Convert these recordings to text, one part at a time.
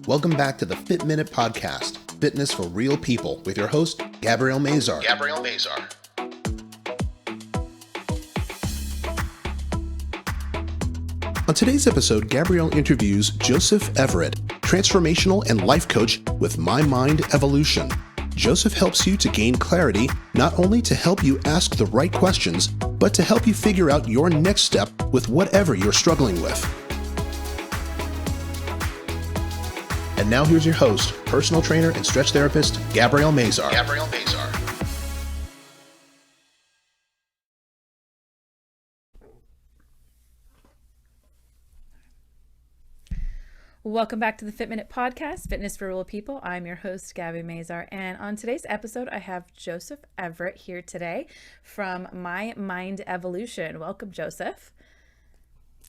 Welcome back to the Fit Minute Podcast, Fitness for Real People, with your host, Gabrielle Mazar. On today's episode, Gabrielle interviews Joseph Everett, transformational and life coach with My Mind Evolution. Joseph helps you to gain clarity, not only to help you ask the right questions, but to help you figure out your next step with whatever you're struggling with. And now here's your host, personal trainer and stretch therapist, Gabrielle Mazar. Welcome back to the Fit Minute Podcast, Fitness for Real People. I'm your host, Gabby Mazar, and on today's episode, I have Joseph Everett here today from My Mind Evolution. Welcome, Joseph.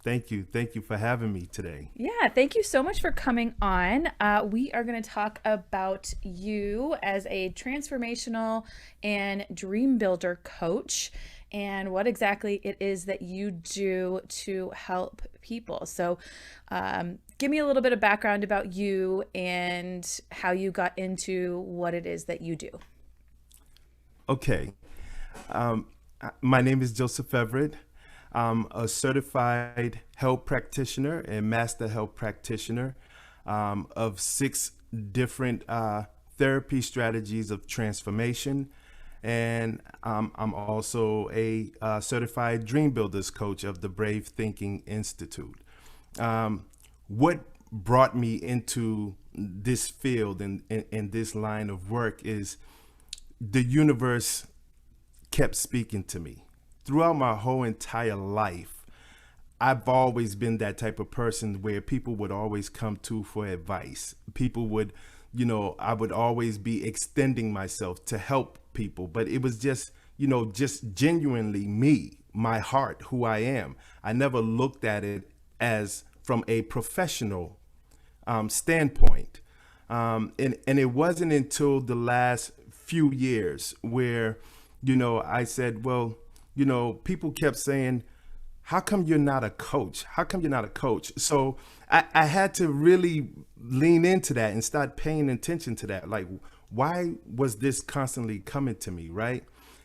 Thank you. Thank you for having me today. Yeah, thank you so much for coming on. We are going to talk about you as a transformational and DreamBuilder coach and what exactly it is that you do to help people. So give me a little bit of background about you and how you got into what it is that you do. Okay. My name is Joseph Everett. I'm a certified health practitioner and master health practitioner of 6 different therapy strategies of transformation. And I'm also a certified DreamBuilders Coach of the Brave Thinking Institute. What brought me into this field and this line of work is the universe kept speaking to me. Throughout my whole entire life, I've always been that type of person where people would always come to for advice. People would, I would always be extending myself to help people, but it was just genuinely me, my heart, who I am. I never looked at it as from a professional standpoint. And it wasn't until the last few years where, I said, well, people kept saying, how come you're not a coach? How come you're not a coach? So I had to really lean into that and start paying attention to that. Like, why was this constantly coming to me, right?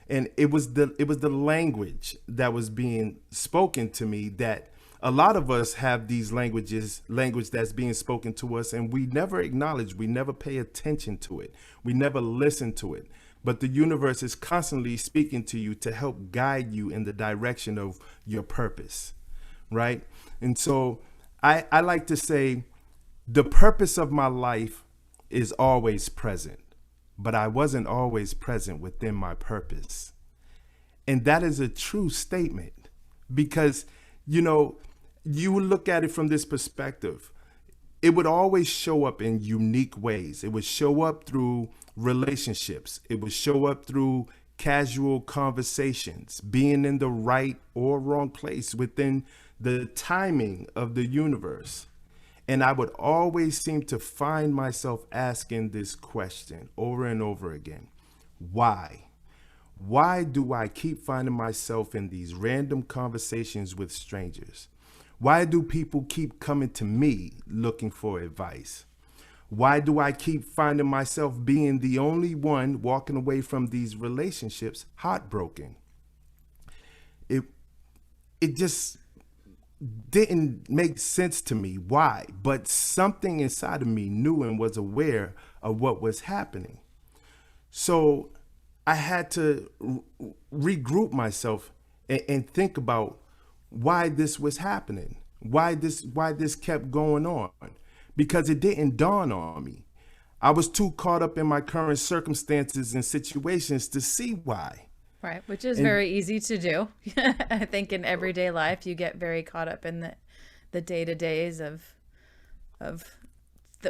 And it was the language that was being spoken to me that a lot of us have these language that's being spoken to us, and we never acknowledge, we never pay attention to it. We never listen to it. But the universe is constantly speaking to you to help guide you in the direction of your purpose, right? And so I like to say the purpose of my life is always present, but I wasn't always present within my purpose. And that is a true statement because, you look at it from this perspective. It would always show up in unique ways. It would show up through relationships. It would show up through casual conversations, being in the right or wrong place within the timing of the universe. And I would always seem to find myself asking this question over and over again. Why? Why do I keep finding myself in these random conversations with strangers? Why do people keep coming to me looking for advice? Why do I keep finding myself being the only one walking away from these relationships heartbroken? It just didn't make sense to me why, but something inside of me knew and was aware of what was happening. So I had to regroup myself and think about why this was happening, why this kept going on. Because it didn't dawn on me. I was too caught up in my current circumstances and situations to see why. Right, which is very easy to do. I think in everyday life, you get very caught up in the day-to-days of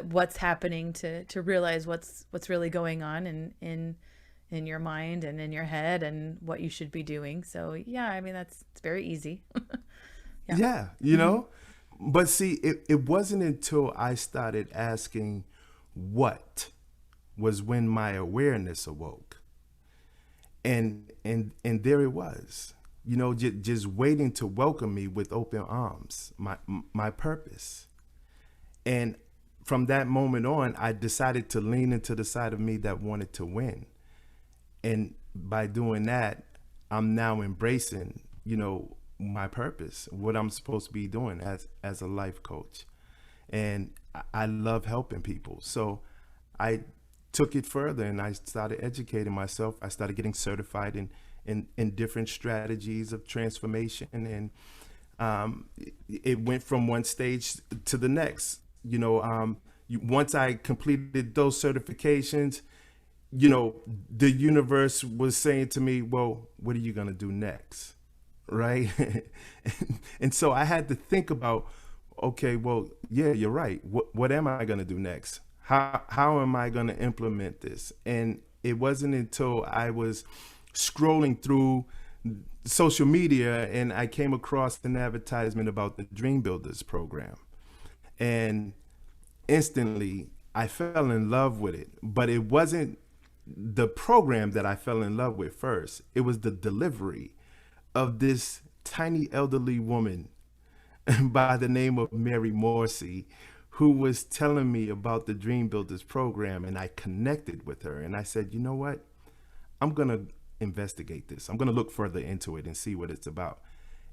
what's happening to realize what's really going on in your mind and in your head and what you should be doing. So yeah, I mean, it's very easy. Yeah, But see, it wasn't until I started asking what was when my awareness awoke. And there it was, just waiting to welcome me with open arms, my purpose. And from that moment on, I decided to lean into the side of me that wanted to win. And by doing that, I'm now embracing, my purpose, what I'm supposed to be doing as a life coach. And I love helping people. So I took it further and I started educating myself. I started getting certified in different strategies of transformation. And it went from one stage to the next. Once I completed those certifications, the universe was saying to me, well, what are you going to do next? Right. And so I had to think about, okay, well, yeah, you're right. What am I going to do next? How am I going to implement this? And it wasn't until I was scrolling through social media and I came across an advertisement about the DreamBuilders program. And instantly I fell in love with it, but it wasn't the program that I fell in love with first. It was the delivery of this tiny elderly woman by the name of Mary Morrissey, who was telling me about the Dream Builders program. And I connected with her and I said, you know what? I'm going to investigate this. I'm going to look further into it and see what it's about.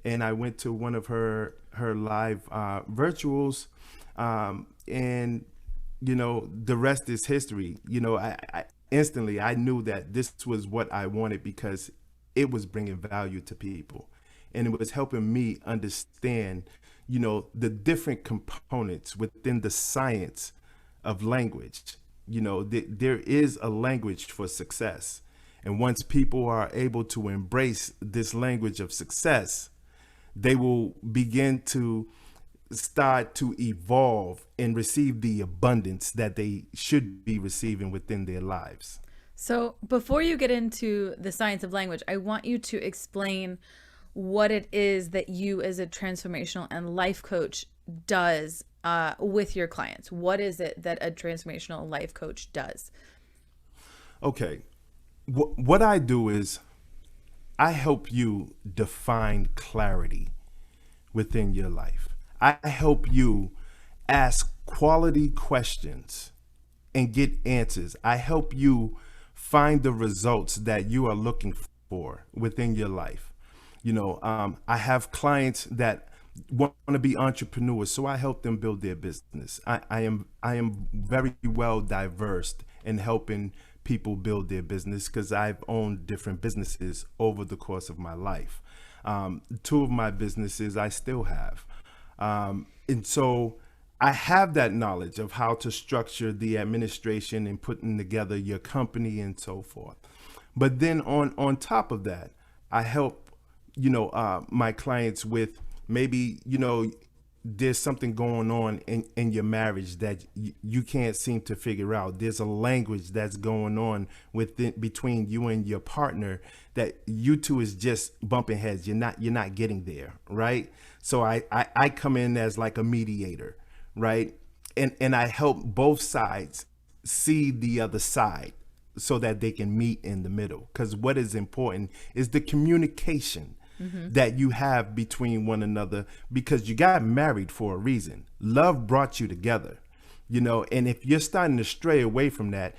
And I went to one of her live virtuals, and the rest is history. I instantly I knew that this was what I wanted because it was bringing value to people, and it was helping me understand, the different components within the science of language. There is a language for success. And once people are able to embrace this language of success, they will begin to start to evolve and receive the abundance that they should be receiving within their lives. So before you get into the science of language, I want you to explain what it is that you as a transformational and life coach does with your clients. What is it that a transformational life coach does? Okay. What I do is I help you define clarity within your life. I help you ask quality questions and get answers. I help you find the results that you are looking for within your life. I have clients that want to be entrepreneurs, so I help them build their business. I am very well diverse in helping people build their business because I've owned different businesses over the course of my life. Two of my businesses I still have. And so I have that knowledge of how to structure the administration and putting together your company and so forth. But then on top of that, I help, my clients with maybe, there's something going on in your marriage that you can't seem to figure out. There's a language that's going on between you and your partner that you two is just bumping heads. You're not getting there, right? So I come in as like a mediator, right? And I help both sides see the other side so that they can meet in the middle. Because what is important is the communication that you have between one another, because you got married for a reason. Love brought you together, and if you're starting to stray away from that,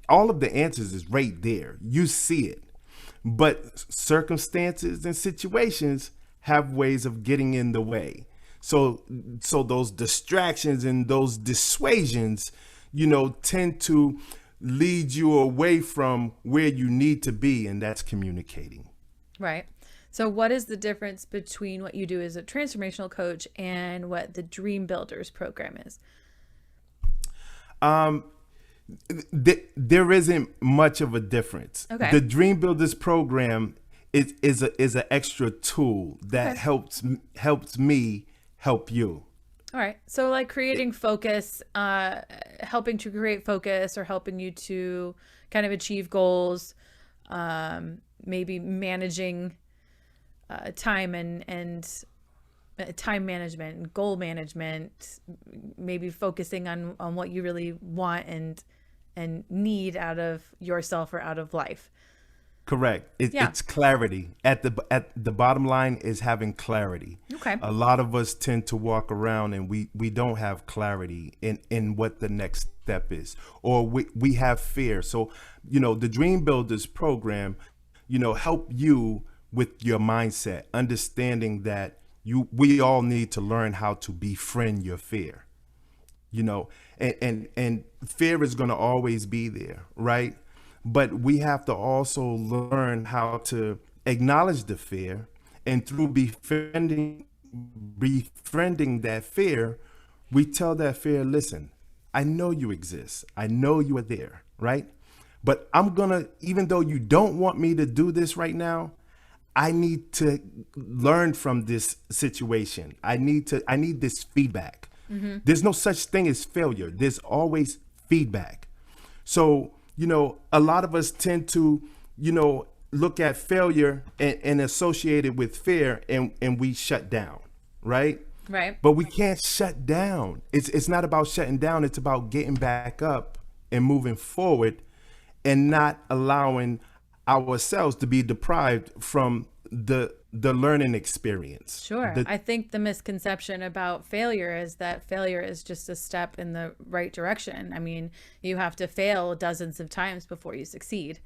all of the answers is right there. You see it, but circumstances and situations have ways of getting in the way. So those distractions and those dissuasions, tend to lead you away from where you need to be, and that's communicating. Right. So what is the difference between what you do as a transformational coach and what the Dream Builders program is? There isn't much of a difference. Okay. The Dream Builders program is an extra tool that helps me help you. All right. So like creating focus, helping to create focus, or helping you to kind of achieve goals, maybe managing time and time management and goal management, maybe focusing on what you really want and need out of yourself or out of life. Correct. Yeah. It's clarity. At the bottom line is having clarity. Okay. A lot of us tend to walk around and we don't have clarity in what the next step is, or we have fear. So, the Dream Builders program, help you with your mindset, understanding that we all need to learn how to befriend your fear. And fear is going to always be there, right? But we have to also learn how to acknowledge the fear, and through befriending that fear, we tell that fear, listen, I know you exist. I know you are there, right? But even though you don't want me to do this right now, I need to learn from this situation. I need this feedback. Mm-hmm. There's no such thing as failure. There's always feedback. So, a lot of us tend to, look at failure and associate it with fear, and we shut down, right? Right. But we can't shut down. It's not about shutting down. It's about getting back up and moving forward, and not allowing ourselves to be deprived from the learning experience. Sure. I think the misconception about failure is that failure is just a step in the right direction. I mean, you have to fail dozens of times before you succeed.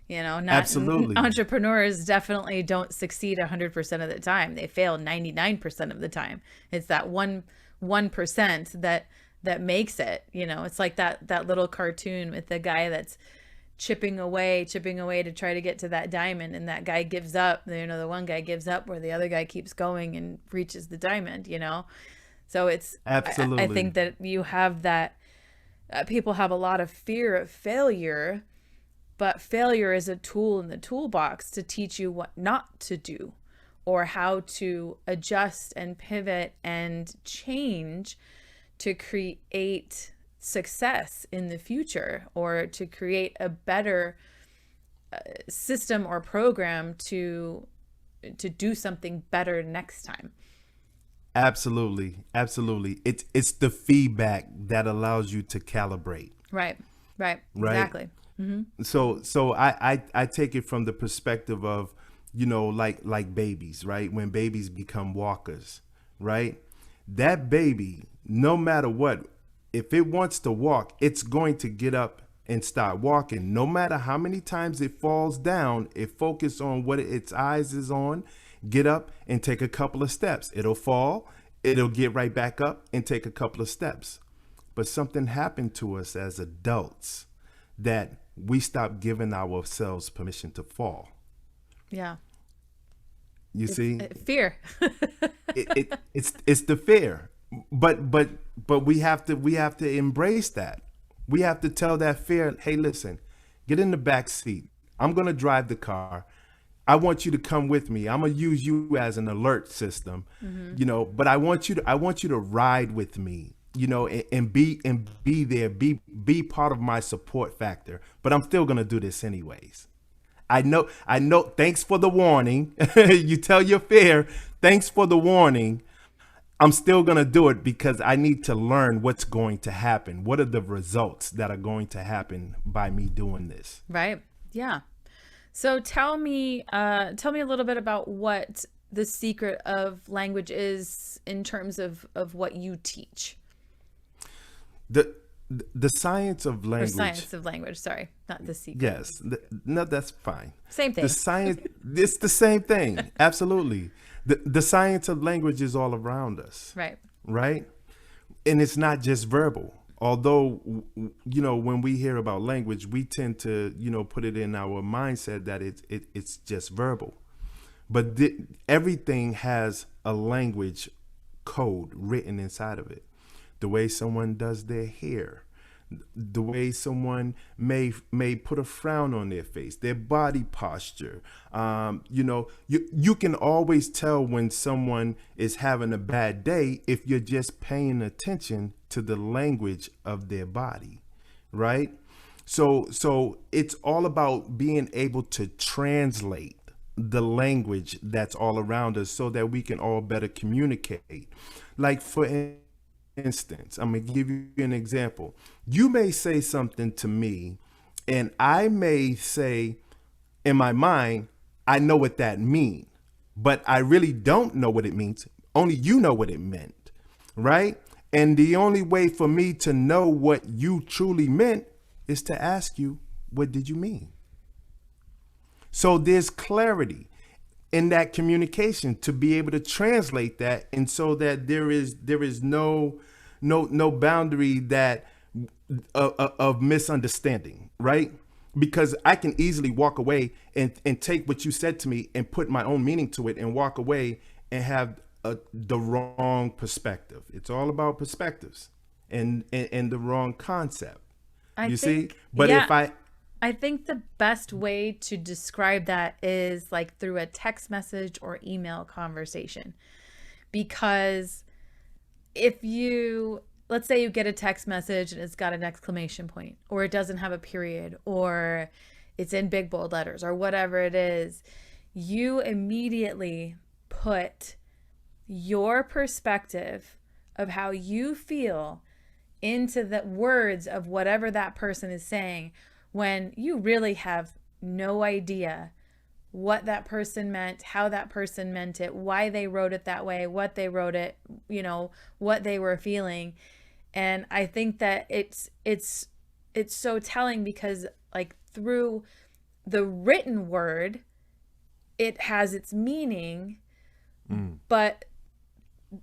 Absolutely. Entrepreneurs definitely don't succeed 100% of the time. They fail 99% of the time. It's that 1% that makes it. It's like that little cartoon with the guy that's chipping away to try to get to that diamond, and that guy gives up. The one guy gives up where the other guy keeps going and reaches the diamond. So it's absolutely. I think that you have that. People have a lot of fear of failure, but failure is a tool in the toolbox to teach you what not to do, or how to adjust and pivot and change to create success in the future, or to create a better system or program to do something better next time. Absolutely. It's the feedback that allows you to calibrate. Right. Exactly. Mm-hmm. So I take it from the perspective of, like babies, right? When babies become walkers, right? That baby, no matter what, if it wants to walk, it's going to get up and start walking. No matter how many times it falls down, it focuses on what its eyes is on, get up and take a couple of steps. It'll fall, it'll get right back up and take a couple of steps. But something happened to us as adults that we stopped giving ourselves permission to fall. Yeah. See? Fear. It's the fear. But we have to embrace that. We have to tell that fear, hey, listen, get in the back seat. I'm going to drive the car. I want you to come with me. I'm going to use you as an alert system, but I want you to ride with me, and be there, be part of my support factor. But I'm still going to do this anyways. I know. Thanks for the warning. You tell your fear, thanks for the warning. I'm still going to do it because I need to learn what's going to happen. What are the results that are going to happen by me doing this? Right. Yeah. So tell me a little bit about what the secret of language is in terms of what you teach. The science of language. Or science of language. Sorry, not the secret. Yes. No, that's fine. Same thing. The science, it's the same thing. Absolutely. The science of language is all around us. Right. Right. And it's not just verbal. Although, when we hear about language, we tend to, put it in our mindset that it's just verbal. But everything has a language code written inside of it. The way someone does their hair, the way someone may put a frown on their face, their body posture. You can always tell when someone is having a bad day if you're just paying attention to the language of their body, right? So it's all about being able to translate the language that's all around us so that we can all better communicate. Like, for instance, I'm going to give you an example. You may say something to me and I may say, in my mind, I know what that means, but I really don't know what it means. Only you know what it meant, right? And the only way for me to know what you truly meant is to ask you, what did you mean? So there's clarity in that communication to be able to translate that, and so that there is no boundary that of misunderstanding, right? Because I can easily walk away and take what you said to me and put my own meaning to it and walk away and have the wrong perspective. It's all about perspectives and the wrong concept. See? But yeah, I think the best way to describe that is like through a text message or email conversation. Because if you, let's say you get a text message and it's got an exclamation point, or it doesn't have a period, or it's in big bold letters, or whatever it is, you immediately put your perspective of how you feel into the words of whatever that person is saying, when you really have no idea what that person meant, how that person meant it, why they wrote it that way, what they wrote it, what they were feeling. And I think that it's so telling, because like through the written word, it has its meaning, but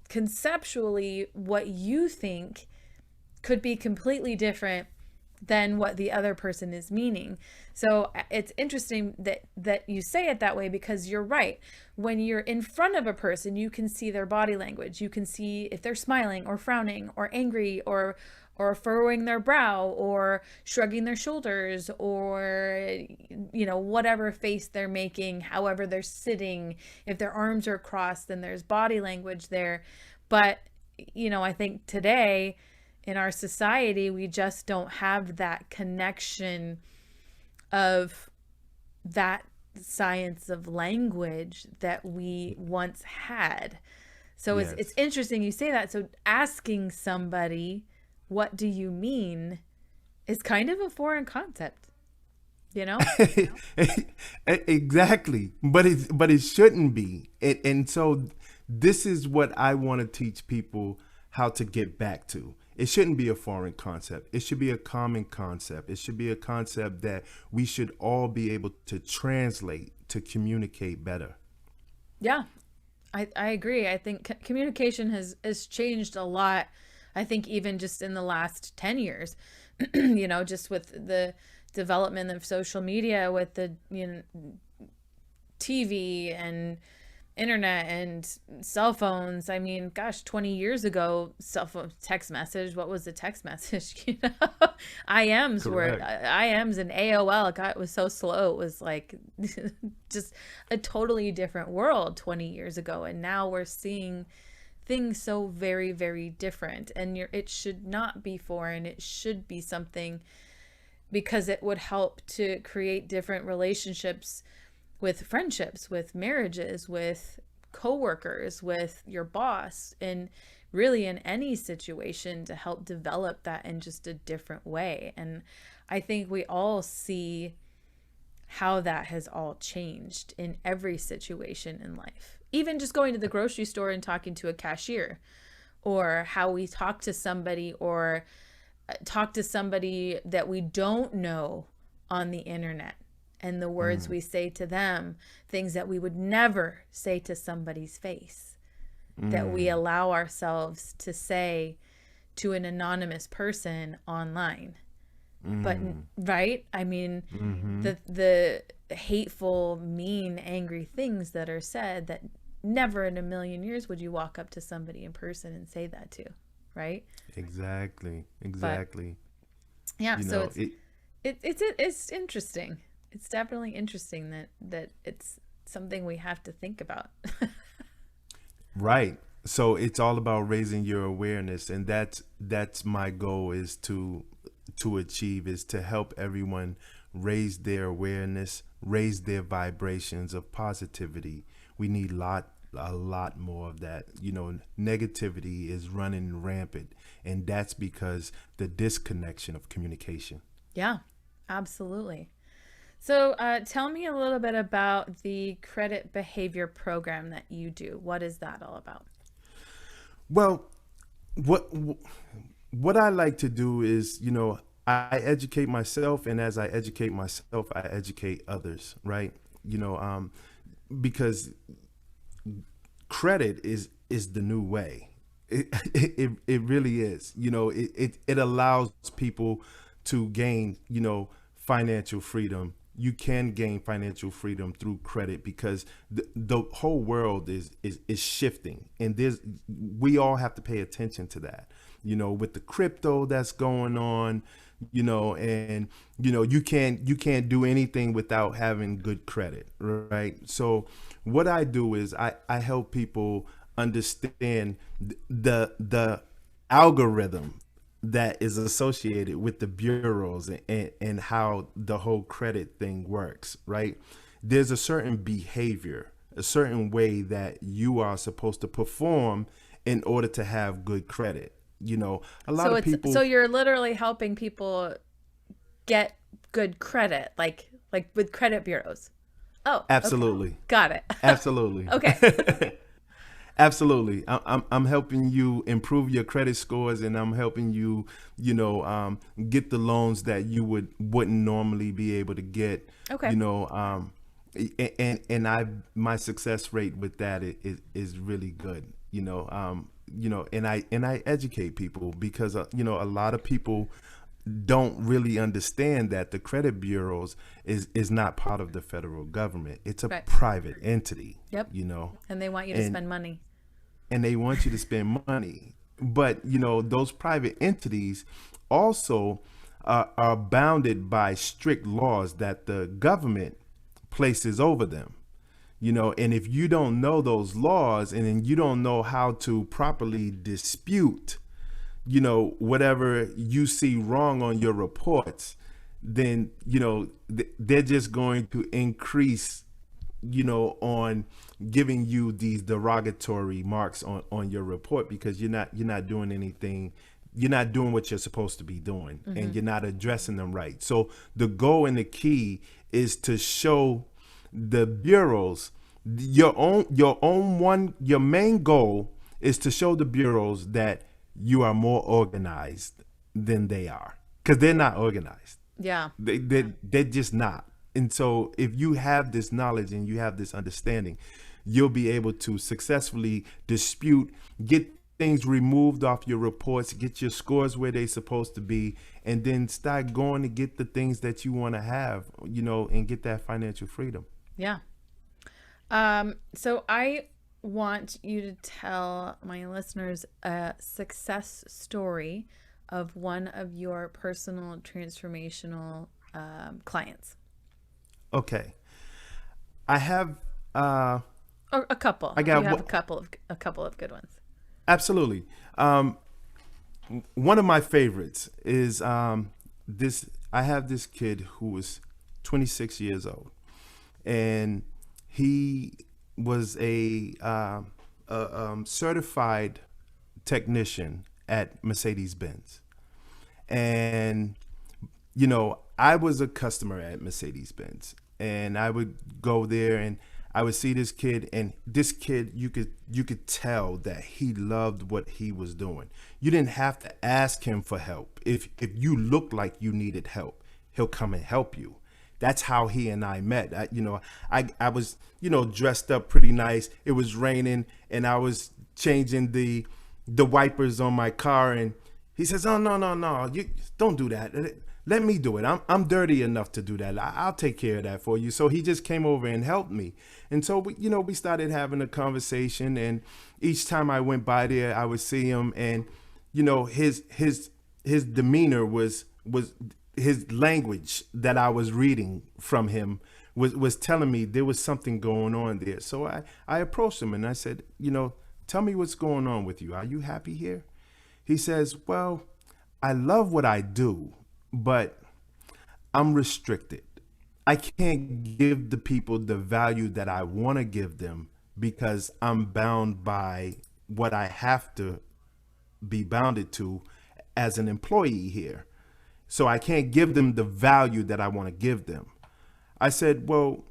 conceptually what you think could be completely different than what the other person is meaning. So it's interesting that you say it that way, because you're right. When you're in front of a person, you can see their body language. You can see if they're smiling or frowning or angry or furrowing their brow or shrugging their shoulders, or whatever face they're making, however they're sitting. If their arms are crossed, then there's body language there. But I think today in our society, we just don't have that connection of that science of language that we once had. So Yes. it's interesting you say that. So asking somebody, what do you mean, is kind of a foreign concept, Exactly. But it shouldn't be. And so this is what I want to teach people how to get back to. It shouldn't be a foreign concept. It should be a common concept. It should be a concept that we should all be able to translate to communicate better. Yeah, I agree. I think communication has changed a lot. I think even just in the last 10 years, just with the development of social media, with the TV and internet and cell phones. I mean, gosh, 20 years ago, cell phone text message. What was the text message? IMs were IMs and AOL. God, it was so slow. It was like just a totally different world 20 years ago. And now we're seeing things so very, very different. And it should not be foreign. It should be something, because it would help to create different relationships, with friendships, with marriages, with coworkers, with your boss, and really in any situation, to help develop that in just a different way. And I think we all see how that has all changed in every situation in life. Even just going to the grocery store and talking to a cashier, or how we talk to somebody, or talk to somebody that we don't know on the internet, and the words we say to them, things that we would never say to somebody's face, that we allow ourselves to say to an anonymous person online. But right? I mean, the hateful, mean, angry things that are said, that never in a million years would you walk up to somebody in person and say that to, right? Exactly. But, yeah, so it's interesting. It's definitely interesting that it's something we have to think about. Right. So it's all about raising your awareness, and that's my goal, is to achieve, is to help everyone raise their awareness, raise their vibrations of positivity. We need a lot more of that. Negativity is running rampant, and that's because the disconnection of communication. Yeah, absolutely. So tell me a little bit about the credit behavior program that you do. What is that all about? Well, what what I like to do is, I educate myself, and as I educate myself, I educate others, right? Because credit is the new way. It really is. It allows people to gain, financial freedom. You can gain financial freedom through credit because the whole world is shifting, and we all have to pay attention to that. With the crypto that's going on, and you can't do anything without having good credit, right? So what I do is I help people understand the algorithm that is associated with the bureaus, and how the whole credit thing works, right? There's a certain behavior, a certain way that you are supposed to perform in order to have good credit. A lot of people. So you're literally helping people get good credit, like with credit bureaus. Oh, Absolutely. okay. Got it. Absolutely. Okay. Absolutely. I'm helping you improve your credit scores, and I'm helping you, get the loans that you wouldn't normally be able to get. Okay. My success rate with that is really good. And I educate people because a lot of people don't really understand that the credit bureaus is not part of the federal government. It's a Right. private entity. Yep. And they want you to spend money. And they want you to spend money. But, those private entities also are bounded by strict laws that the government places over them. And if you don't know those laws, and then you don't know how to properly dispute, whatever you see wrong on your reports, then, they're just going to increase, on giving you these derogatory marks on your report, because you're not doing anything. You're not doing what you're supposed to be doing, and you're not addressing them right. So the goal and the key is to show the bureaus your main goal is to show the bureaus that you are more organized than they are, because they're not organized. Yeah. They're just not. And so if you have this knowledge and you have this understanding, you'll be able to successfully dispute, get things removed off your reports, get your scores where they're supposed to be, and then start going to get the things that you want to have, and get that financial freedom. Yeah. So I want you to tell my listeners a success story of one of your personal transformational clients. Okay. I have Or a couple. I got you have a couple of good ones. Absolutely. One of my favorites is this. I have this kid who was 26 years old, and he was a certified technician at Mercedes-Benz. And, I was a customer at Mercedes-Benz, and I would go there and I would see this kid, and this kid, you could tell that he loved what he was doing. You didn't have to ask him for help. If you looked like you needed help, he'll come and help you. That's how he and I met. I was, dressed up pretty nice. It was raining, and I was changing the wipers on my car, and he says, "Oh, no, you don't do that. Let me do it. I'm dirty enough to do that. I'll take care of that for you." So he just came over and helped me. And so we started having a conversation, and each time I went by there, I would see him, and his demeanor was his language that I was reading from him was telling me there was something going on there. So I approached him and I said, "Tell me what's going on with you. Are you happy here?" He says, "Well, I love what I do, but I'm restricted. I can't give the people the value that I want to give them because I'm bound by what I have to be bounded to as an employee here. So I can't give them the value that I want to give them. I said, well,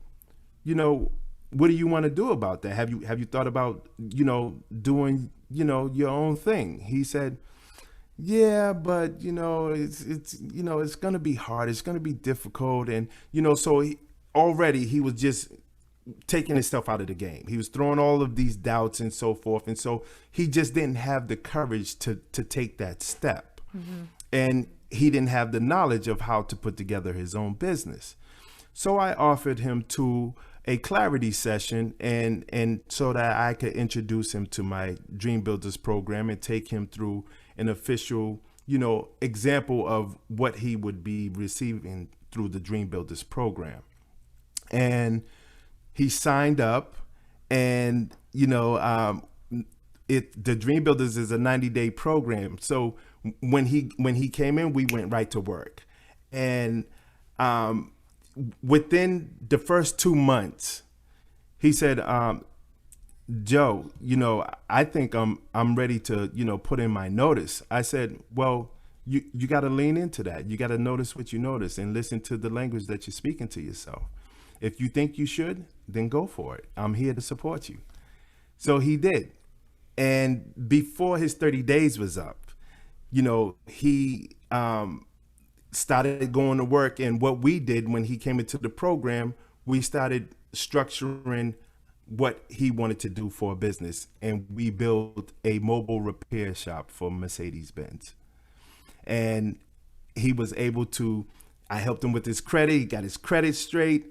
what do you want to do about that? Have you thought about, doing, your own thing? He said, yeah, but it's going to be hard. It's going to be difficult. And, so already he was just taking himself out of the game. He was throwing all of these doubts and so forth. And so he just didn't have the courage to take that step. Mm-hmm. And he didn't have the knowledge of how to put together his own business. So I offered him to a clarity session and so that I could introduce him to my Dream Builders program and take him through an official, example of what he would be receiving through the Dream Builders program. And he signed up, and the Dream Builders is a 90-day program. So when he came in, we went right to work, and within the first 2 months, he said, Joe, I think I'm ready to put in my notice. I said, well, you got to lean into that. You got to notice what you notice and listen to the language that you're speaking to yourself. If you think you should, then go for it. I'm here to support you. So he did. And before his 30 days was up, he started going to work. And what we did when he came into the program, we started structuring what he wanted to do for a business. And we built a mobile repair shop for Mercedes-Benz. And he was able to, I helped him with his credit. He got his credit straight.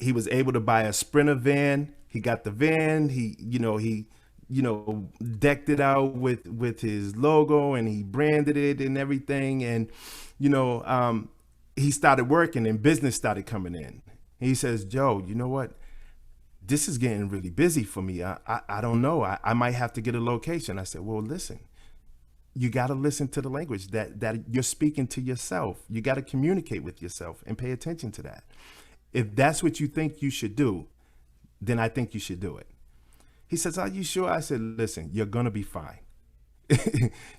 He was able to buy a Sprinter van. He got the van. He decked it out with his logo, and he branded it and everything. And, he started working and business started coming in. He says, Joe, you know what? This is getting really busy for me. I don't know. I might have to get a location. I said, well, listen, you got to listen to the language that you're speaking to yourself. You got to communicate with yourself and pay attention to that. If that's what you think you should do, then I think you should do it. He says, are you sure? I said, listen, you're going to be fine.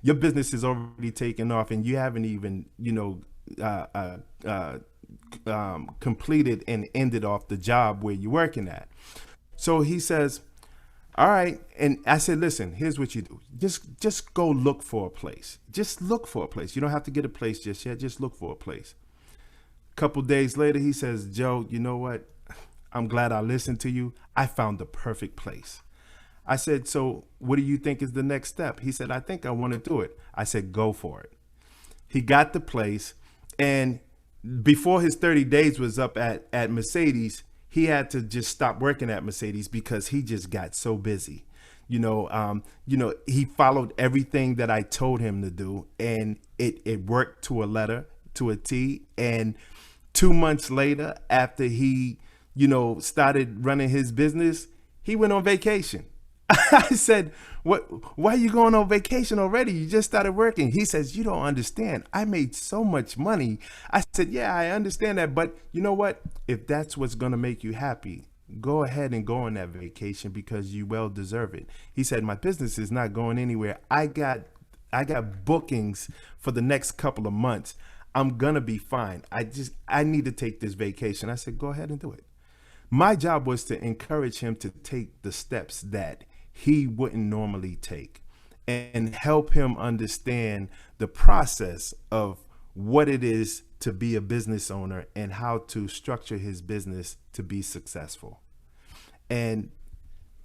Your business is already taken off and you haven't even, completed and ended off the job where you're working at. So he says, all right. And I said, listen, here's what you do. Just go look for a place. Just look for a place. You don't have to get a place just yet. Just look for a place. Couple days later, he says, Joe, you know what? I'm glad I listened to you. I found the perfect place. I said, so what do you think is the next step? He said, I think I want to do it. I said, go for it. He got the place. And before his 30 days was up at Mercedes, he had to just stop working at Mercedes because he just got so busy. He followed everything that I told him to do, and it worked to a letter, to a T. And 2 months later, after he, started running his business, he went on vacation. I said, why are you going on vacation already? You just started working. He says, you don't understand. I made so much money. I said, yeah, I understand that. But you know what? If that's what's going to make you happy, go ahead and go on that vacation because you well deserve it. He said, my business is not going anywhere. I got bookings for the next couple of months. I'm going to be fine. I need to take this vacation. I said, go ahead and do it. My job was to encourage him to take the steps that he wouldn't normally take and help him understand the process of what it is to be a business owner and how to structure his business to be successful. And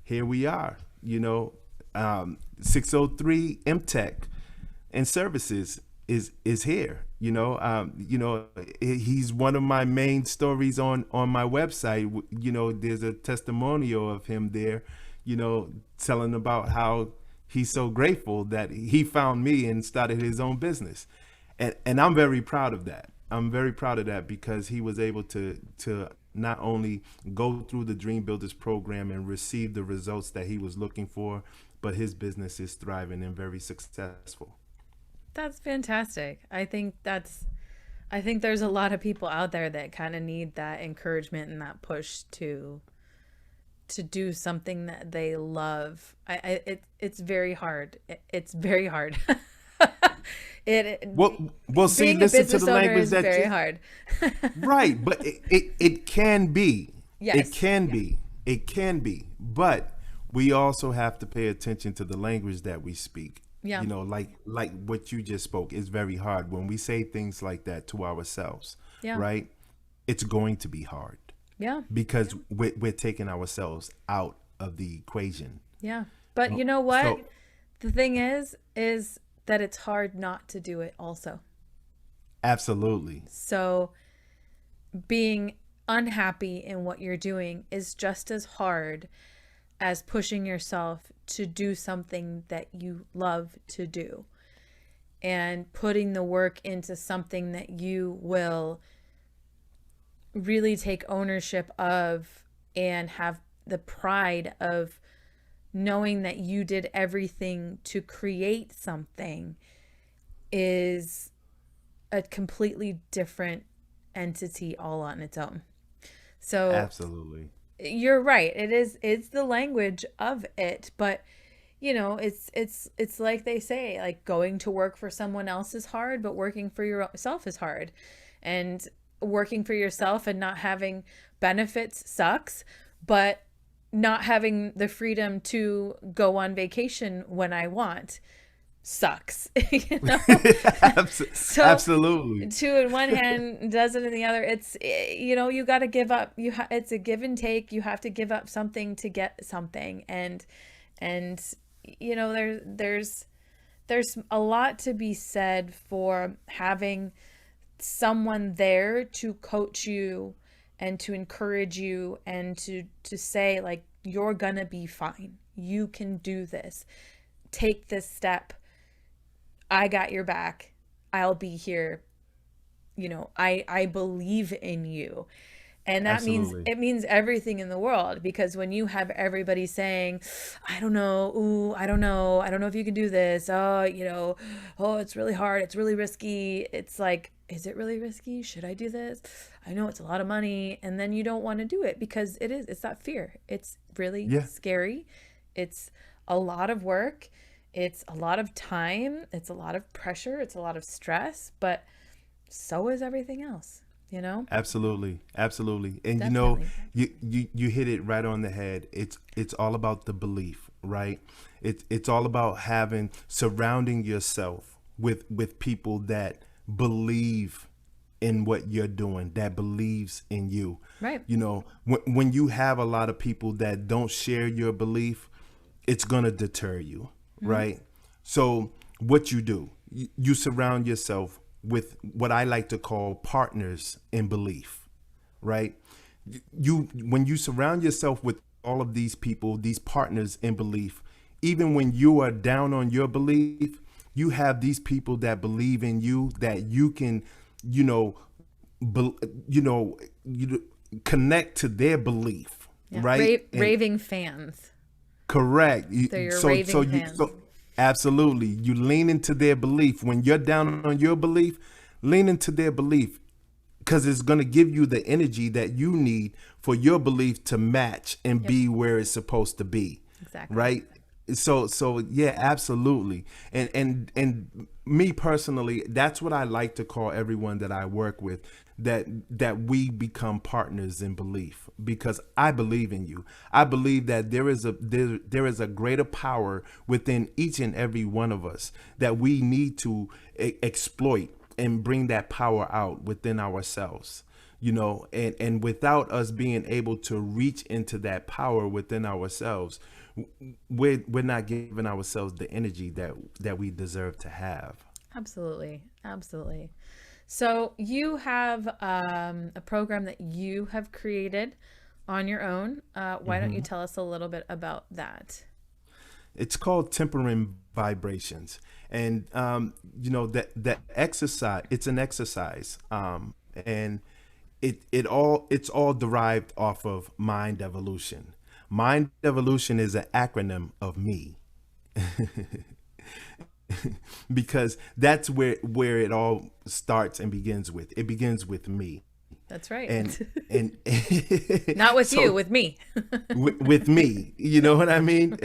here we are, 603 MTech and services is here. He's one of my main stories on my website. There's a testimonial of him there, telling about how he's so grateful that he found me and started his own business. And I'm very proud of that. I'm very proud of that because he was able to not only go through the Dream Builders program and receive the results that he was looking for, but his business is thriving and very successful. That's fantastic. I think there's a lot of people out there that kind of need that encouragement and that push to do something that they love. It's very hard. It's very hard. Well, see, being a listen to business the owner language is that very you, hard. right, but it can be. Yes. It can be. It can be. But we also have to pay attention to the language that we speak. Yeah. You know, like what you just spoke is very hard. When we say things like that to ourselves, Yeah. right? It's going to be hard. Yeah. Because we're taking ourselves out of the equation. Yeah. But you know what? So, The thing is that it's hard not to do it also. absolutely. So being unhappy in what you're doing is just as hard as pushing yourself to do something that you love to do and putting the work into something that you will really take ownership of and have the pride of knowing that you did everything to create something is a completely different entity all on its own. So Absolutely. you're right. It's the language of it, but you know, it's like they say, like going to work for someone else is hard, but working for yourself is hard. And working for yourself and not having benefits sucks, but not having the freedom to go on vacation when I want sucks. You know? So Absolutely. two in one hand does it in the other. It's, you know, you got to give up. It's a give and take. You have to give up something to get something. And you know, there's a lot to be said for having someone there to coach you and to encourage you and to say, like, you're gonna be fine. You can do this. Take this step. I got your back. I'll be here. You know, I believe in you. And that Absolutely. means everything in the world, because when you have everybody saying, I don't know, ooh, I don't know if you can do this. Oh, you know, oh, it's really hard. It's really risky. It's like, is it really risky? Should I do this? I know it's a lot of money. And then you don't want to do it because it's that fear. It's really scary. It's a lot of work. It's a lot of time. It's a lot of pressure. It's a lot of stress, but so is everything else. You know? Absolutely. Absolutely. And Definitely. you know, you hit it right on the head. It's all about the belief, right? It's all about surrounding yourself with people that believe in what you're doing, that believes in you. Right. You know, when you have a lot of people that don't share your belief, it's going to deter you, right? So what you do, you surround yourself with what I like to call partners in belief, right? When you surround yourself with all of these people, these partners in belief, even when you are down on your belief, you have these people that believe in you, that you can, connect to their belief, right? Raving fans. Correct. They're your raving fans. Absolutely. You lean into their belief. When you're down on your belief, lean into their belief, because it's going to give you the energy that you need for your belief to match and be where it's supposed to be. Exactly. Right. So yeah, absolutely. And me personally, that's what I like to call everyone that I work with, that we become partners in belief, because I believe in you. I believe that there is a greater power within each and every one of us that we need to exploit and bring that power out within ourselves. You know, and without us being able to reach into that power within ourselves, we're not giving ourselves the energy that we deserve to have. Absolutely. Absolutely. So you have a program that you have created on your own. Why don't you tell us a little bit about that? It's called Tempering Vibrations. And, that exercise, it's an exercise. And it's all derived off of mind evolution. Mind evolution is an acronym of me. Because that's where it all starts and begins with. It begins with me. That's right. And not with you, with me. with me. You know what I mean?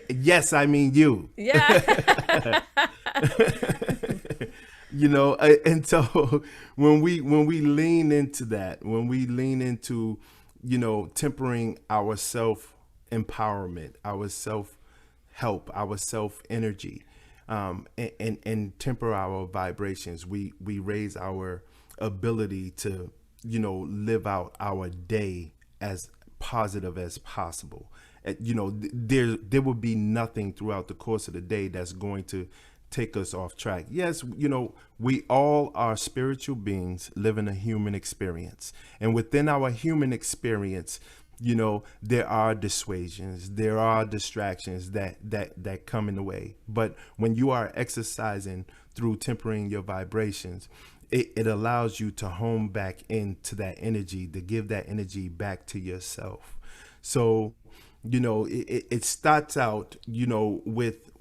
Yes, I mean you. Yeah. And so when we lean into that, when we lean into, tempering our self empowerment, our self help, our self energy, and temper our vibrations, we raise our ability to, live out our day as positive as possible. There will be nothing throughout the course of the day that's going to take us off track. Yes, we all are spiritual beings living a human experience. And within our human experience, there are dissuasions, there are distractions that come in the way. But when you are exercising through tempering your vibrations, it allows you to home back into that energy, to give that energy back to yourself. So, it starts out, with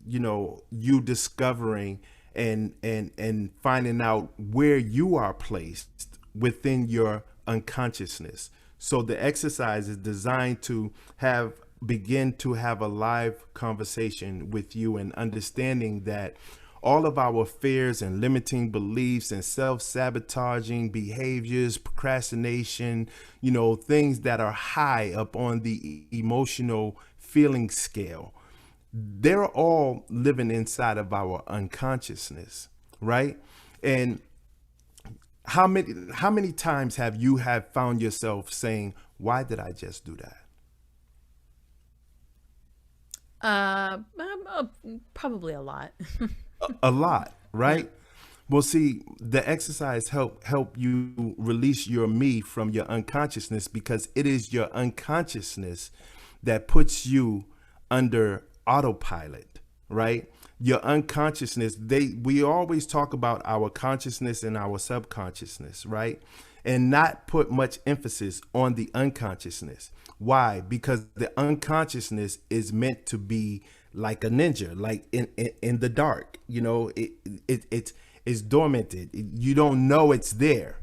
you discovering and finding out where you are placed within your unconsciousness. So the exercise is designed to begin to have a live conversation with you, and understanding that all of our fears and limiting beliefs and self-sabotaging behaviors, procrastination, things that are high up on the emotional feeling scale, they're all living inside of our unconsciousness, right? And how many times have you found yourself saying, why did I just do that? Probably a lot. A lot, right? Yeah. Well, see, the exercise help you release your me from your unconsciousness, because it is your unconsciousness that puts you under autopilot, right? Your unconsciousness, we always talk about our consciousness and our subconsciousness, right? And not put much emphasis on the unconsciousness. Why? Because the unconsciousness is meant to be like a ninja, like in the dark. It's dormanted. You don't know it's there,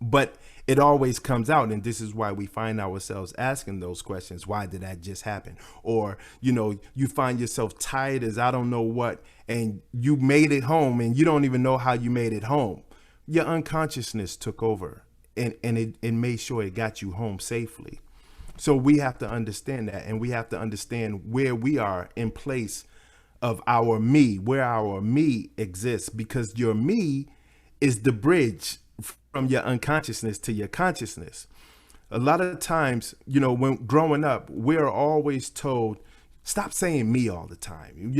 but it always comes out. And this is why we find ourselves asking those questions. Why did that just happen? Or, you find yourself tired as I don't know what, and you made it home and you don't even know how you made it home. Your unconsciousness took over and it made sure it got you home safely. So we have to understand that, and we have to understand where we are in place of our me, where our me exists, because your me is the bridge from your unconsciousness to your consciousness. A lot of times, when growing up, we're always told, stop saying me all the time.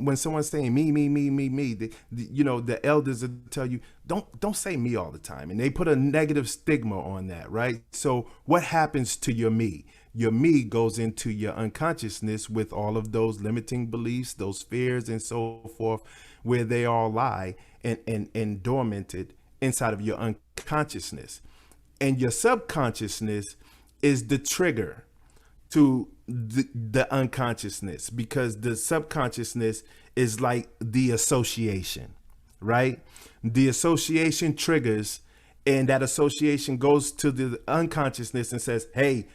When someone's saying me, the elders will tell you, don't say me all the time. And they put a negative stigma on that, right? So what happens to your me? Your me goes into your unconsciousness with all of those limiting beliefs, those fears and so forth, where they all lie and dormanted inside of your unconsciousness. And your subconsciousness is the trigger to the unconsciousness, because the subconsciousness is like the association, right? The association triggers, and that association goes to the unconsciousness and says, hey,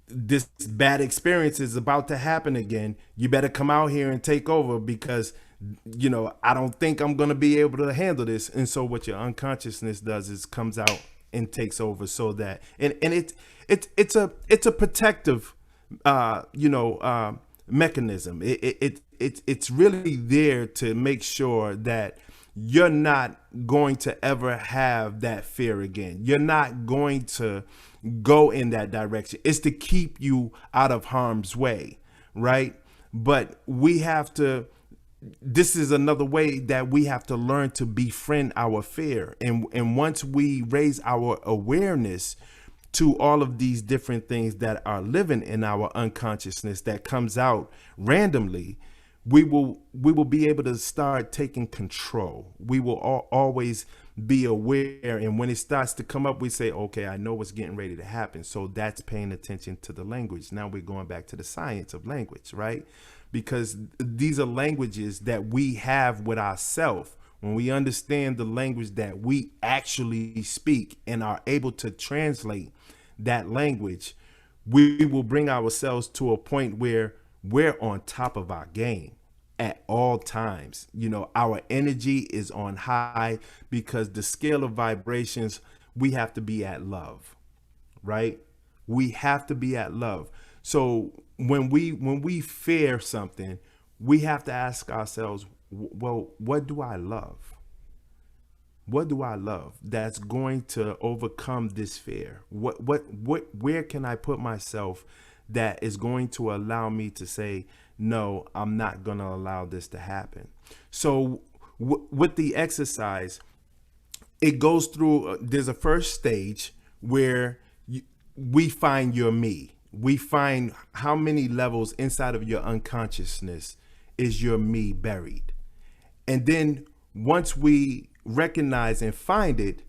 this bad experience is about to happen again. You better come out here and take over, because I don't think I'm going to be able to handle this. And so what your unconsciousness does is comes out and takes over, so that and it's a protective mechanism. It's really there to make sure that you're not going to ever have that fear again. You're not going to go in that direction. It's to keep you out of harm's way, right? But this is another way that we have to learn to befriend our fear. And once we raise our awareness to all of these different things that are living in our unconsciousness that comes out randomly, we will be able to start taking control. We will always be aware. And when it starts to come up, we say, okay, I know what's getting ready to happen. So that's paying attention to the language. Now we're going back to the science of language, right? Because these are languages that we have with ourselves. When we understand the language that we actually speak and are able to translate that language, we will bring ourselves to a point where we're on top of our game at all times. Our energy is on high because the scale of vibrations, we have to be at love, right? We have to be at love. So when we fear something, we have to ask ourselves, well, what do I love? What do I love that's going to overcome this fear? Where can I put myself that is going to allow me to say, no, I'm not going to allow this to happen? So with the exercise, it goes through, there's a first stage where we find your me. We find how many levels inside of your unconsciousness is your me buried. And then once we recognize and find it,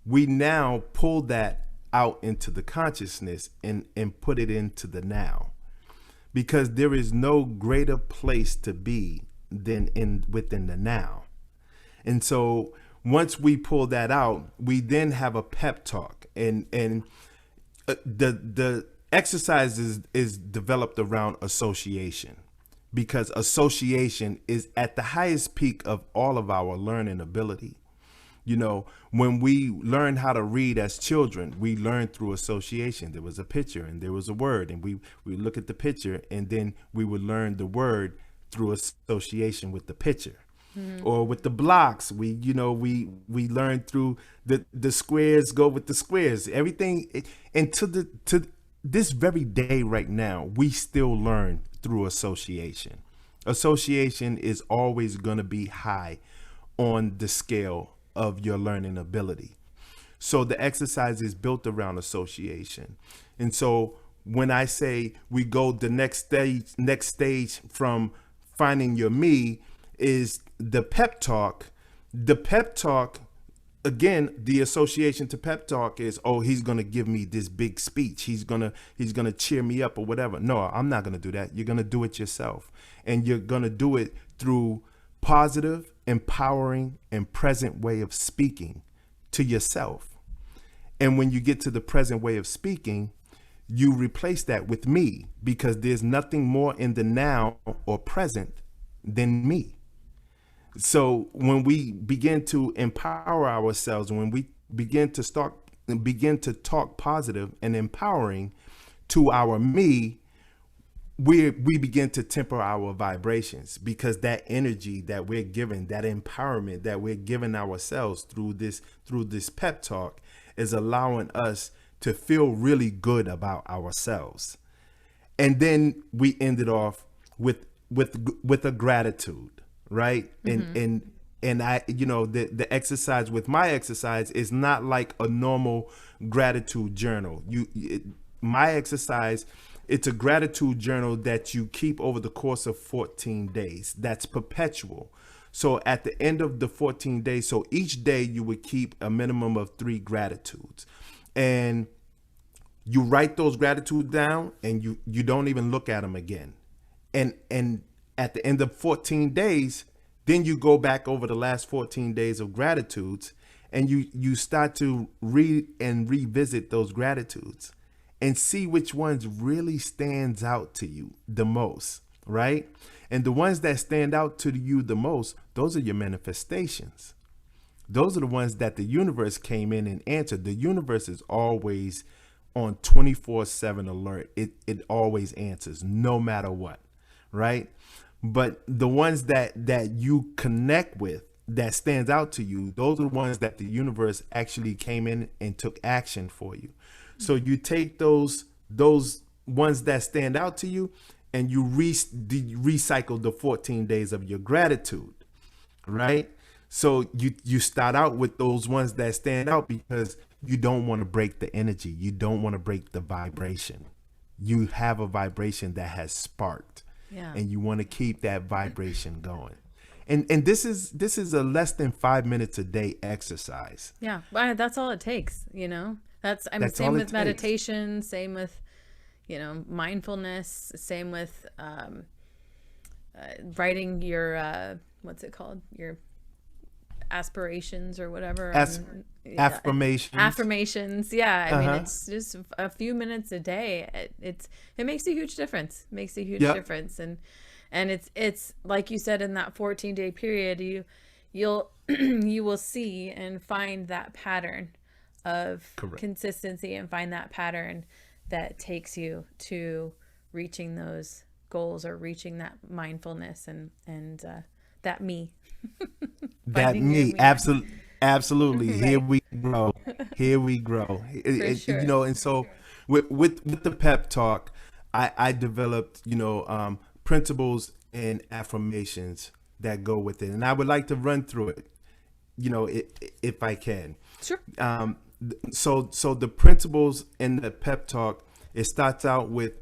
we now pull that out into the consciousness and put it into the now. Because there is no greater place to be than within the now. And so once we pull that out, we then have a pep talk. And the exercise is developed around association, because association is at the highest peak of all of our learning ability. When we learn how to read as children, we learn through association. There was a picture and there was a word, and we look at the picture, and then we would learn the word through association with the picture. Or with the blocks, we learn through the squares go with the squares. Everything, and to this very day right now, we still learn through association. Association is always going to be high on the scale of your learning ability. So the exercise is built around association. And so when I say we go the next stage from finding your me is the pep talk. The pep talk, again, the association to pep talk is, oh, he's going to give me this big speech. He's going to cheer me up or whatever. No, I'm not going to do that. You're going to do it yourself. And you're going to do it through positive, empowering, and present way of speaking to yourself. And when you get to the present way of speaking, you replace that with me, because there's nothing more in the now or present than me. So when we begin to empower ourselves, when we begin to talk positive and empowering to our me, we begin to temper our vibrations, because that energy that we're given, that empowerment that we're giving ourselves through this pep talk, is allowing us to feel really good about ourselves. And then we ended off with a gratitude, right? Mm-hmm. And I, the exercise with my exercise is not like a normal gratitude journal. My exercise, it's a gratitude journal that you keep over the course of 14 days. That's perpetual. So at the end of the 14 days, so each day you would keep a minimum of 3 gratitudes. And you write those gratitudes down, and you don't even look at them again. And at the end of 14 days, then you go back over the last 14 days of gratitudes, and you start to read and revisit those gratitudes and see which ones really stands out to you the most, right? And the ones that stand out to you the most, those are your manifestations. Those are the ones that the universe came in and answered. The universe is always on 24/7 alert. It always answers, no matter what, right? But the ones that you connect with, that stands out to you, those are the ones that the universe actually came in and took action for you. So you take those ones that stand out to you, and you recycle the 14 days of your gratitude, right? So you start out with those ones that stand out, because you don't want to break the energy. You don't want to break the vibration. You have a vibration that has sparked, and you want to keep that vibration going. And this is a less than 5 minutes a day exercise. Yeah, well, that's all it takes. That's same with meditation, same with mindfulness, same with writing your what's it called, your aspirations or whatever. Affirmations. Yeah. I mean, it's just a few minutes a day. It makes a huge difference. And And it's like you said, in that 14-day period, you'll you will see and find that pattern of Correct. consistency, and find that pattern that takes you to reaching those goals, or reaching that mindfulness, and that me. That Finding your me, me. absolutely. Here Right. we grow. Here we grow. sure. You know, and so with the pep talk, I developed, principles and affirmations that go with it, and I would like to run through it, if I can. Sure. So the principles in the pep talk, it starts out with,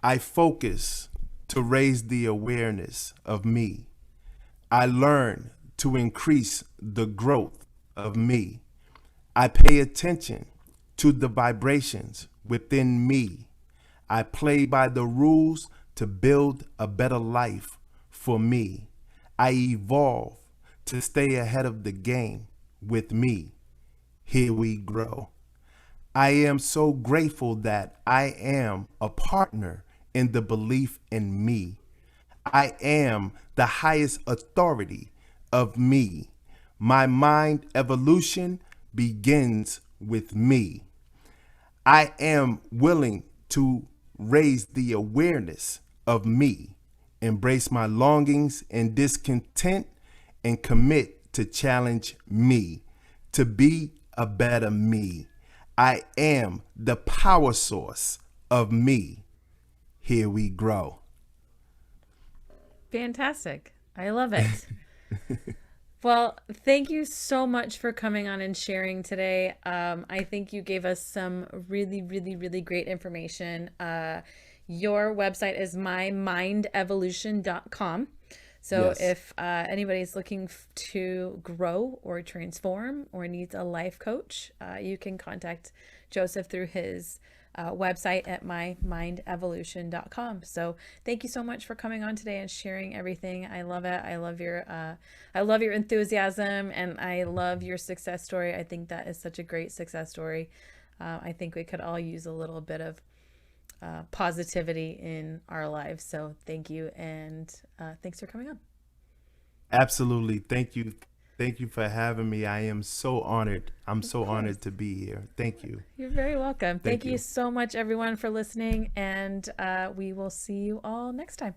I focus to raise the awareness of me. I learn to increase the growth of me. I pay attention to the vibrations within me. I play by the rules to build a better life for me. I evolve to stay ahead of the game with me. Here we grow. I am so grateful that I am a partner in the belief in me. I am the highest authority of me. My mind evolution begins with me. I am willing to raise the awareness of me, embrace my longings and discontent, and commit to challenge me to be a better me. I am the power source of me. Here we grow. Fantastic. I love it. Well, thank you so much for coming on and sharing today. I think you gave us some really, really, really great information. Your website is mymindevolution.com. So Yes. if anybody's looking to grow or transform or needs a life coach, you can contact Joseph through his website at mymindevolution.com. So thank you so much for coming on today and sharing everything. I love it. I love your enthusiasm, and I love your success story. I think that is such a great success story. I think we could all use a little bit of positivity in our lives. So thank you, and thanks for coming on. Absolutely. Thank you. Thank you for having me. I am so honored. I'm so honored to be here. Thank you. You're very welcome. Thank you you. so much, everyone, for listening, and we will see you all next time.